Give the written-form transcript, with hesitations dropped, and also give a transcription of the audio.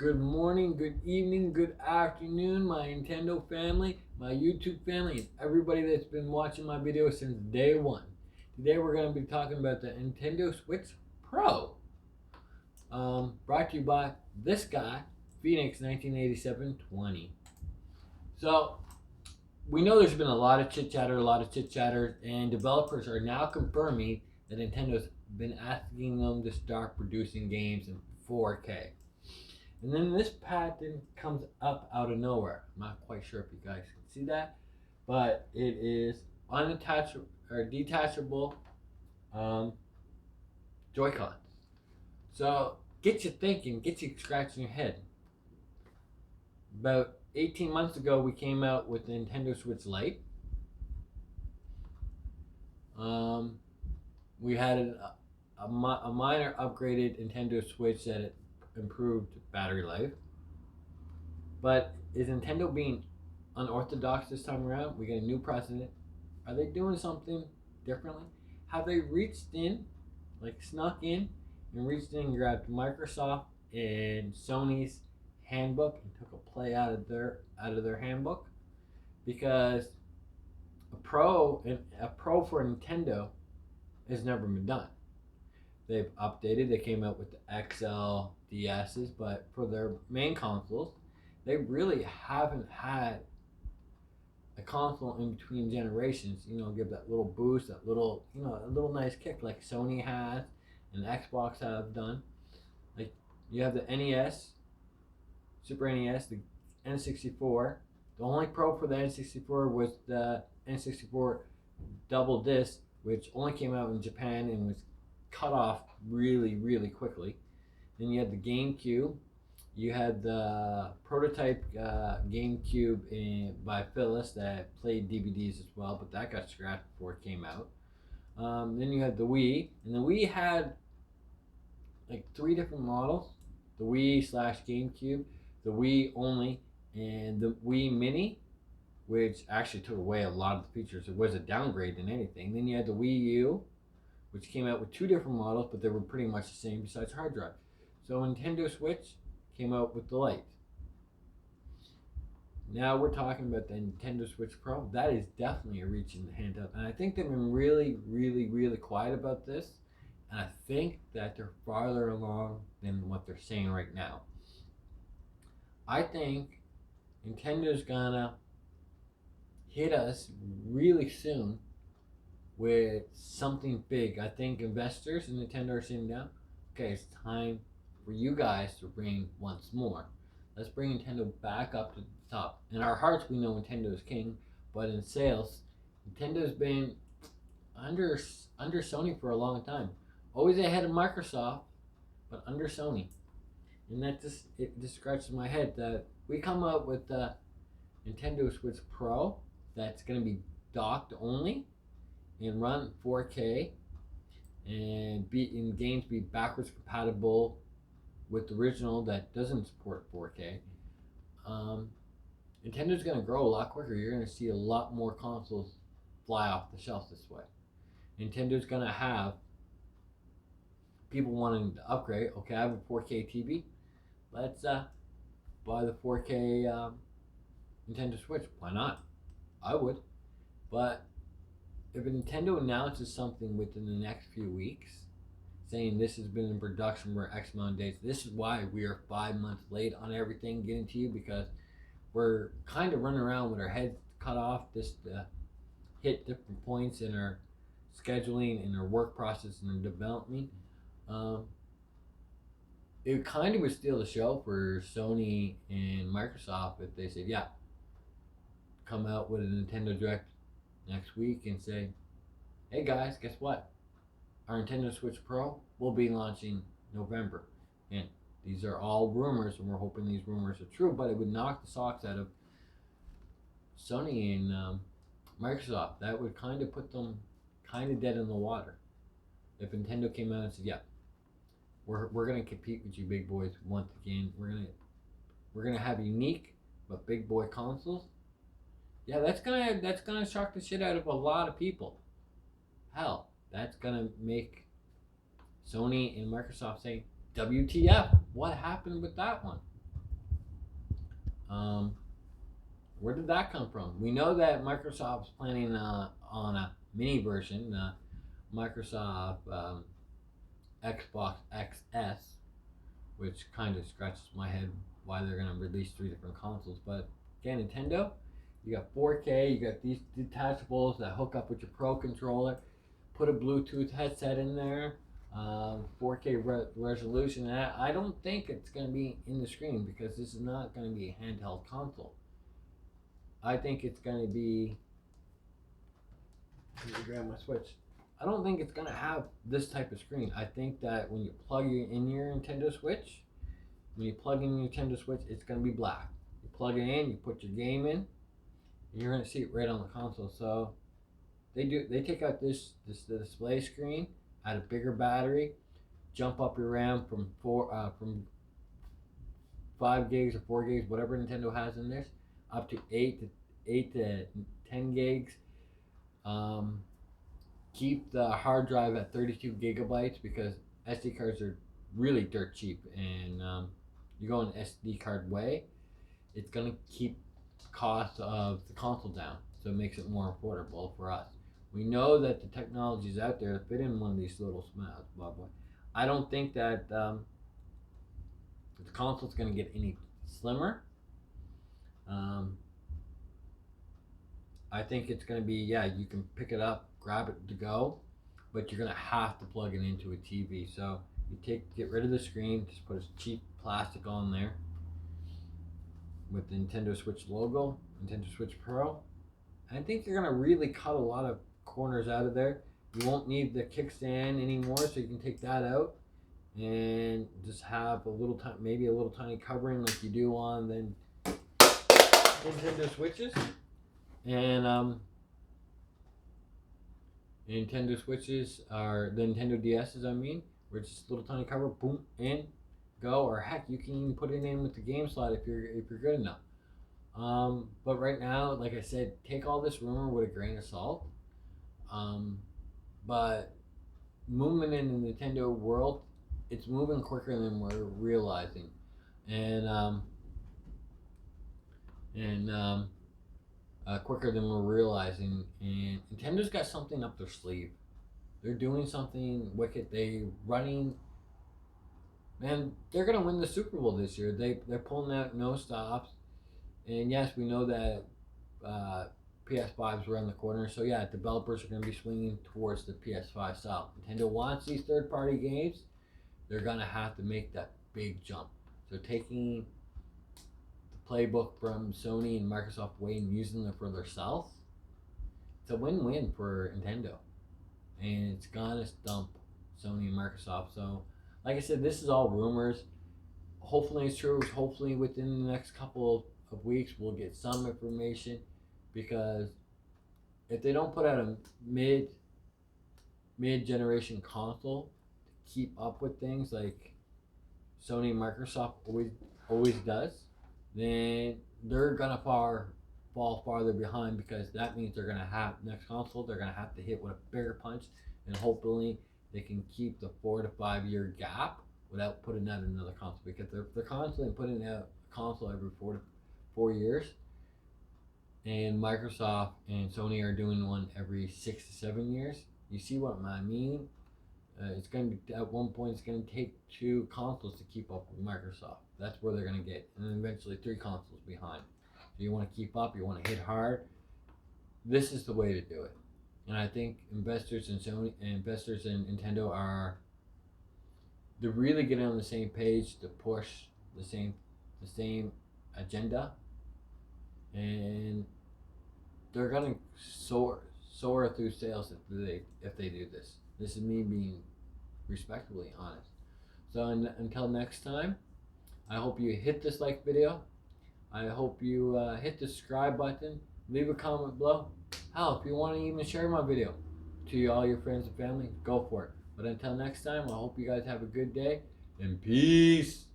Good morning, good evening, good afternoon, my Nintendo family, my YouTube family, and everybody that's been watching my videos since day one. Today we're going to be talking about the Nintendo Switch Pro. Brought to you by this guy, Phoenix 1987-20. So, we know there's been a lot of chit chatter, and developers are now confirming that Nintendo's been asking them to start producing games in 4K. And then this patent comes up out of nowhere. I'm not quite sure if you guys can see that, but it is unattached or detachable um, Joy-Cons. So get you thinking, get you scratching your head. About 18 months ago, we came out with the Nintendo Switch Lite. We had a minor upgraded Nintendo Switch that improved battery life. But is Nintendo being unorthodox this time around? We get a new president. Are they doing something differently? Have they reached in, like snuck in, and reached in and grabbed Microsoft and Sony's handbook and took a play out of their handbook? Because a pro for Nintendo has never been done. They've updated. They came out with the XL DSs, but for their main consoles, they really haven't had a console in between generations. Give that little boost, that little, a little nice kick like Sony has and Xbox have done. Like you have the NES, Super NES, the N64. The only pro for the N64 was the N64 double disc, which only came out in Japan and was cut off really, really quickly. Then you had the GameCube. You had the prototype GameCube by Philips that played DVDs as well, but that got scrapped before it came out. Then you had the Wii, and the Wii had like three different models: the Wii slash GameCube, the Wii only, and the Wii Mini, which actually took away a lot of the features. It was a downgrade than anything. Then you had the Wii U, which came out with two different models, but they were pretty much the same besides hard drive. So Nintendo Switch came out with the Lite. Now we're talking about the Nintendo Switch Pro. That is definitely a reach in the hand up. And I think they've been really, really, really quiet about this. And I think that they're farther along than what they're saying right now. I think Nintendo's gonna hit us really soon with something big. I think investors in Nintendo are sitting down. Okay, it's time for you guys to bring once more. Let's bring Nintendo back up to the top. In our hearts, we know Nintendo is king, but in sales, Nintendo's been under Sony for a long time. Always ahead of Microsoft, but under Sony. And it just scratches my head that we come up with the Nintendo Switch Pro that's going to be docked only and run 4K and games be backwards compatible with the original that doesn't support 4K. Nintendo's going to grow a lot quicker. You're going to see a lot more consoles fly off the shelf this way. Nintendo's going to have people wanting to upgrade. Okay, I have a 4K TV. Let's buy the 4K Nintendo Switch. Why not? I would. But if Nintendo announces something within the next few weeks, saying this has been in production for X amount of days, this is why we are 5 months late on everything getting to you, because we're kind of running around with our heads cut off just to hit different points in our scheduling and our work process and our development. It kind of would steal the show for Sony and Microsoft if they said, yeah, come out with a Nintendo Direct next week and say, hey guys, guess what? Our Nintendo Switch Pro will be launching November. And these are all rumors, and we're hoping these rumors are true, but it would knock the socks out of Sony and Microsoft. That would kind of put them kind of dead in the water. If Nintendo came out and said, yeah, we're gonna compete with you big boys once again. We're gonna have unique but big boy consoles. Yeah, that's gonna shock the shit out of a lot of people. Hell, that's gonna make Sony and Microsoft say, WTF, what happened with that one? Where did that come from? We know that Microsoft's planning on a mini version, Microsoft Xbox XS, which kind of scratches my head why they're going to release 3 different consoles. But again, Nintendo, you got 4K, you got these detachables that hook up with your Pro controller, put a Bluetooth headset in there, 4K resolution. And I don't think it's going to be in the screen because this is not going to be a handheld console. I think it's going to be. Let me grab my Switch. I don't think it's going to have this type of screen. I think that when you plug in your Nintendo Switch, it's going to be black. You plug it in, you put your game in, and you're going to see it right on the console. So they take out this display screen, add a bigger battery, jump up your RAM from 5 gigs or 4 gigs, whatever Nintendo has in this, up to 8 to 10 gigs. Keep the hard drive at 32 gigabytes because SD cards are really dirt cheap, and you go an SD card way, it's gonna keep the cost of the console down, so it makes it more affordable for us. We know that the technology is out there to fit in one of these little smiles, blah blah. I don't think that the console's gonna get any slimmer. I think it's gonna be, you can pick it up, grab it to go, but you're gonna have to plug it into a TV. So you get rid of the screen, just put a cheap plastic on there with the Nintendo Switch logo, Nintendo Switch Pro. I think you're gonna really cut a lot of corners out of there. You won't need the kickstand anymore, so you can take that out and just have maybe a little tiny covering like you do on the Nintendo Switches. And Nintendo Switches are the Nintendo DSs, where it's just a little tiny cover, boom, in, go, or heck, you can even put it in with the game slot if you're good enough. But right now, like I said, take all this rumor with a grain of salt. But movement in the Nintendo world, it's moving quicker than we're realizing, and quicker than we're realizing. And Nintendo's got something up their sleeve. They're doing something wicked. They're gonna win the Super Bowl this year. They're pulling out no stops. And yes, we know that PS5s around the corner. So yeah, developers are gonna be swinging towards the PS5 style. Nintendo wants these third-party games. They're gonna have to make that big jump. So taking playbook from Sony and Microsoft way and using it for themselves, it's a win-win for Nintendo, and it's gonna stump Sony and Microsoft. So, like I said, this is all rumors. Hopefully it's true. Hopefully within the next couple of weeks we'll get some information, because if they don't put out a mid-generation console to keep up with things like Sony and Microsoft always does, then they're gonna fall farther behind, because that means they're gonna have next console, they're gonna have to hit with a bigger punch, and hopefully they can keep the 4 to 5 year gap without putting out another console, because they're constantly putting out a console every 4 to 4 years, and Microsoft and Sony are doing one every 6 to 7 years. You see what I mean? It's going to be, at one point, it's going to take 2 consoles to keep up with Microsoft. That's where they're going to get, and then eventually 3 consoles behind. So you want to keep up, you want to hit hard. This is the way to do it, and I think investors in Nintendo they're really getting on the same page to push the same agenda, and they're going to soar through sales if they do this. This is me being respectfully honest. So until next time, I hope you hit this like video. I hope you hit the subscribe button. Leave a comment below. Hell, if you want to even share my video to all your friends and family, go for it. But until next time, I hope you guys have a good day, and peace.